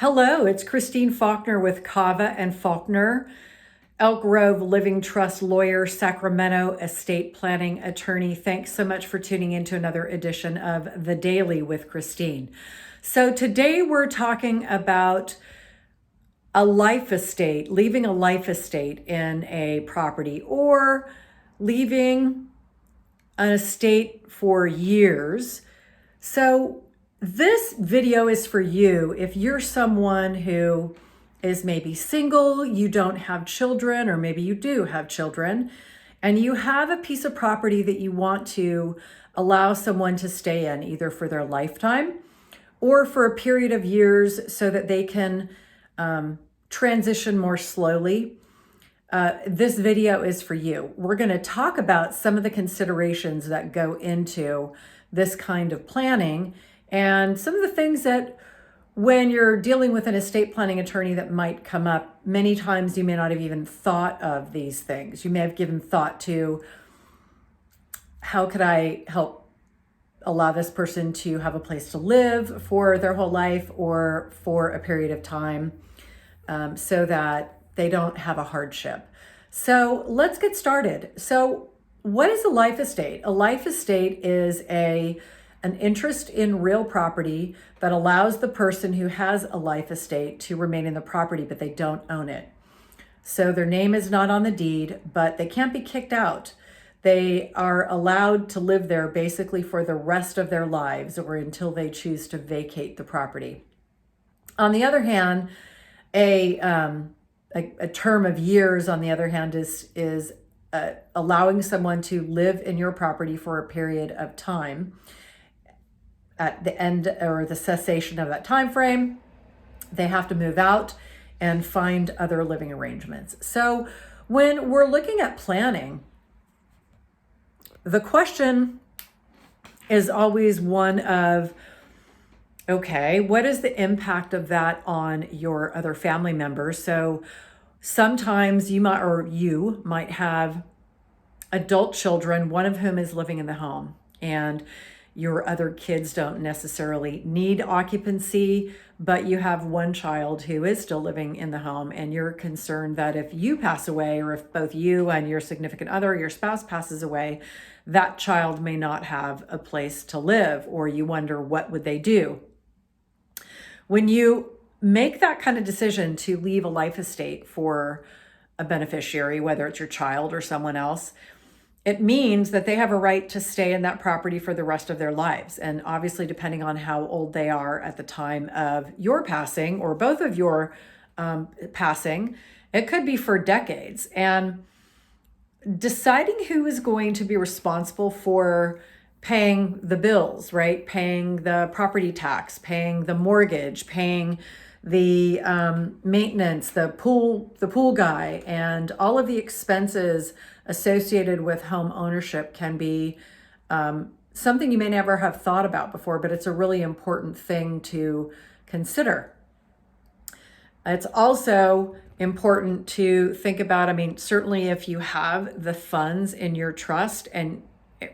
Hello, it's Christine Faulkner with Cava and Faulkner, Elk Grove Living Trust lawyer, Sacramento estate planning attorney. Thanks so much for tuning in to another edition of The Daily with Christine. So today we're talking about a life estate, leaving a life estate in a property or leaving an estate for years. So this video is for you if you're someone who is maybe single, you don't have children, or maybe you do have children, and you have a piece of property that you want to allow someone to stay in, either for their lifetime or for a period of years so that they can transition more slowly. This video is for you. We're going to talk about some of the considerations that go into this kind of planning and some of the things that when you're dealing with an estate planning attorney that might come up. Many times you may not have even thought of these things. You may have given thought to, how could I help allow this person to have a place to live for their whole life or for a period of time so that they don't have a hardship. So let's get started. So what is a life estate? A life estate is an interest in real property that allows the person who has a life estate to remain in the property, but they don't own it. So their name is not on the deed, but they can't be kicked out. They are allowed to live there basically for the rest of their lives or until they choose to vacate the property. On the other hand, a term of years, on the other hand, is allowing someone to live in your property for a period of time. At the end or the cessation of that time frame, they have to move out and find other living arrangements. So when we're looking at planning, the question is always one of, okay, what is the impact of that on your other family members? So sometimes you might have adult children, one of whom is living in the home, and your other kids don't necessarily need occupancy, but you have one child who is still living in the home, and you're concerned that if you pass away, or if both you and your significant other, your spouse passes away, that child may not have a place to live, or you wonder what would they do. When you make that kind of decision to leave a life estate for a beneficiary, whether it's your child or someone else, it means that they have a right to stay in that property for the rest of their lives. And obviously, depending on how old they are at the time of your passing or both of your passing, it could be for decades. And deciding who is going to be responsible for paying the bills, right? Paying the property tax, paying the mortgage, paying the maintenance, the pool guy, and all of the expenses associated with home ownership can be something you may never have thought about before, but it's a really important thing to consider. It's also important to think about, certainly if you have the funds in your trust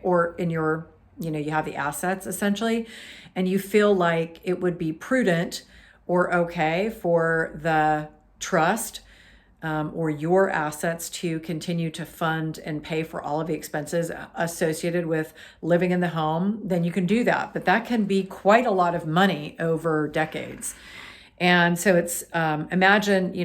or in your, you have the assets essentially, and you feel like it would be prudent or okay for the trust or your assets to continue to fund and pay for all of the expenses associated with living in the home, then you can do that. But that can be quite a lot of money over decades. And so it's, imagine,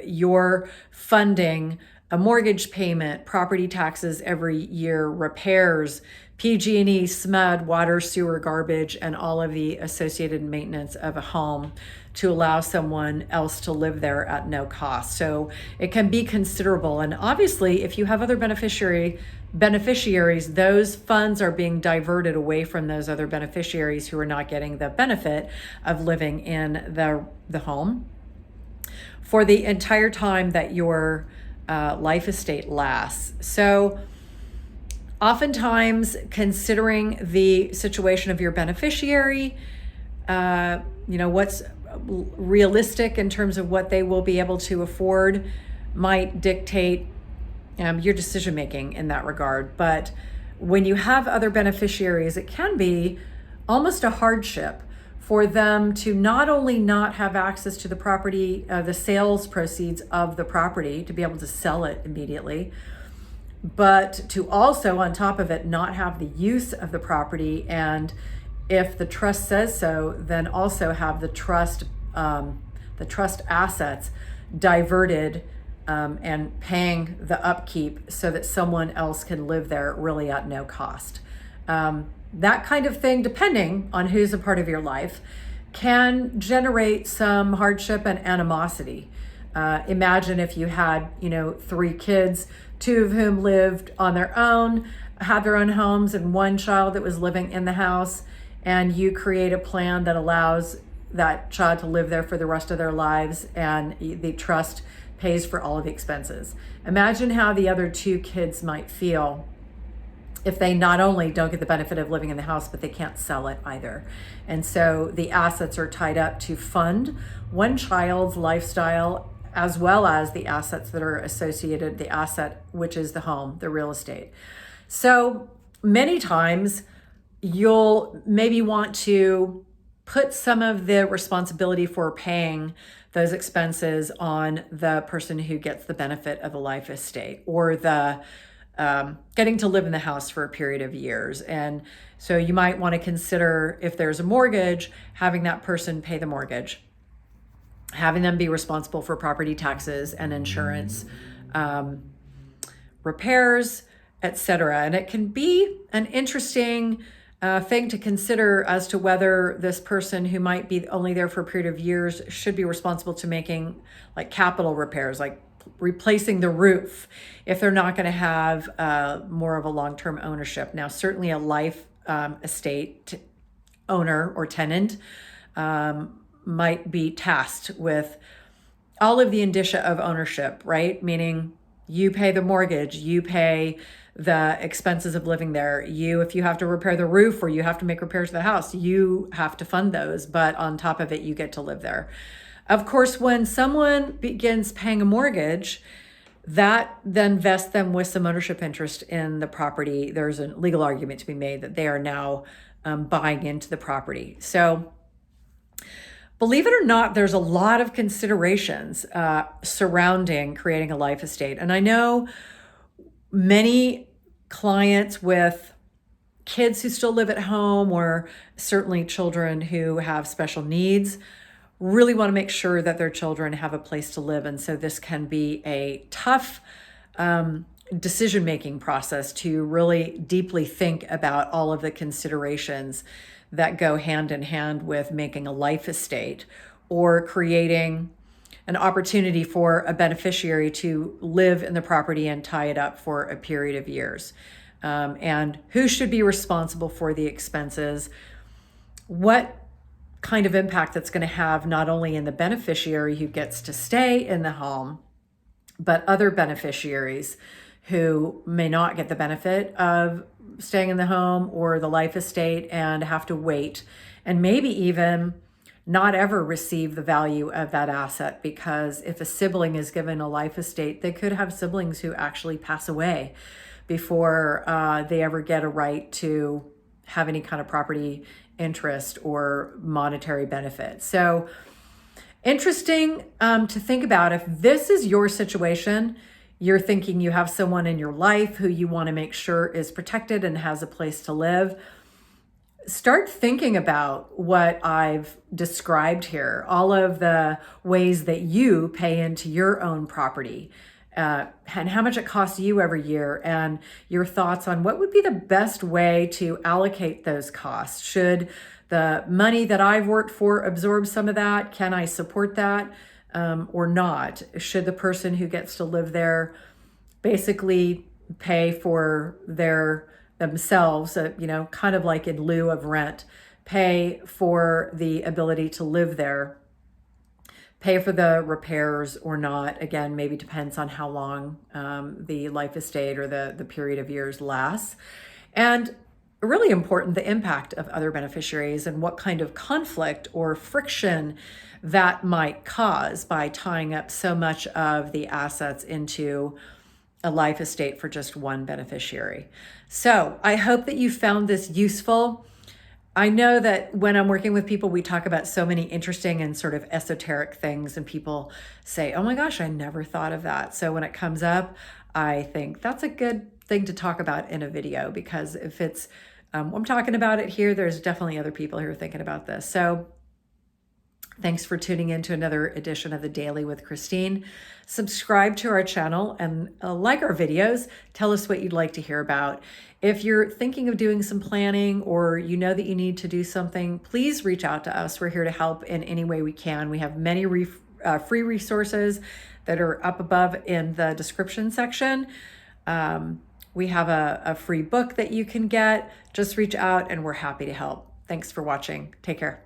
you're funding a mortgage payment, property taxes every year, repairs, PG&E, SMUD, water, sewer, garbage, and all of the associated maintenance of a home to allow someone else to live there at no cost. So it can be considerable. And obviously, if you have other beneficiaries, those funds are being diverted away from those other beneficiaries who are not getting the benefit of living in the home for the entire time that your life estate lasts. So oftentimes, considering the situation of your beneficiary, what's realistic in terms of what they will be able to afford might dictate your decision making in that regard. But when you have other beneficiaries, it can be almost a hardship for them to not only not have access to the property, the sales proceeds of the property, to be able to sell it immediately, but to also, on top of it, not have the use of the property. And if the trust says so, then also have the trust assets diverted and paying the upkeep so that someone else can live there really at no cost. That kind of thing, depending on who's a part of your life, can generate some hardship and animosity. Imagine if you had, 3 kids, 2 of whom lived on their own, had their own homes, and 1 child that was living in the house, and you create a plan that allows that child to live there for the rest of their lives, and the trust pays for all of the expenses. Imagine how the other 2 kids might feel if they not only don't get the benefit of living in the house, but they can't sell it either. And so the assets are tied up to fund one child's lifestyle, as well as the assets that are associated, the asset, which is the home, the real estate. So many times you'll maybe want to put some of the responsibility for paying those expenses on the person who gets the benefit of a life estate, or the getting to live in the house for a period of years. And so you might want to consider, if there's a mortgage, having that person pay the mortgage, having them be responsible for property taxes and insurance, repairs, etc. And it can be an interesting thing to consider as to whether this person, who might be only there for a period of years, should be responsible to making like capital repairs, like replacing the roof, if they're not going to have more of a long-term ownership. Now, certainly a life estate owner or tenant might be tasked with all of the indicia of ownership, right? Meaning you pay the mortgage, you pay the expenses of living there. If you have to repair the roof or you have to make repairs to the house, you have to fund those. But on top of it, you get to live there. Of course, when someone begins paying a mortgage, that then vests them with some ownership interest in the property. There's a legal argument to be made that they are now buying into the property. So believe it or not, there's a lot of considerations surrounding creating a life estate. And I know many clients with kids who still live at home, or certainly children who have special needs, really want to make sure that their children have a place to live. And so this can be a tough decision-making process to really deeply think about all of the considerations that go hand in hand with making a life estate, or creating an opportunity for a beneficiary to live in the property and tie it up for a period of years. And who should be responsible for the expenses? What kind of impact that's going to have not only in the beneficiary who gets to stay in the home, but other beneficiaries who may not get the benefit of staying in the home or the life estate and have to wait, and maybe even not ever receive the value of that asset, because if a sibling is given a life estate, they could have siblings who actually pass away before they ever get a right to have any kind of property interest or monetary benefit. So interesting to think about. If this is your situation, you're thinking you have someone in your life who you want to make sure is protected and has a place to live, start thinking about what I've described here, all of the ways that you pay into your own property, and how much it costs you every year, and your thoughts on what would be the best way to allocate those costs. Should the money that I've worked for absorb some of that? Can I support that or not? Should the person who gets to live there basically pay for themselves, kind of like in lieu of rent, pay for the ability to live there, pay for the repairs or not? Again, maybe depends on how long the life estate or the period of years lasts. And really important, the impact of other beneficiaries and what kind of conflict or friction that might cause by tying up so much of the assets into a life estate for just one beneficiary. So I hope that you found this useful. I know that when I'm working with people, we talk about so many interesting and sort of esoteric things, and people say, oh my gosh, I never thought of that. So when it comes up, I think that's a good thing to talk about in a video, because if it's, I'm talking about it here, there's definitely other people who are thinking about this. So thanks for tuning in to another edition of the Daily with Christine. Subscribe to our channel and like our videos. Tell us what you'd like to hear about. If you're thinking of doing some planning, or you know that you need to do something, please reach out to us. We're here to help in any way we can. We have many free resources that are up above in the description section. We have a free book that you can get. Just reach out and we're happy to help. Thanks for watching. Take care.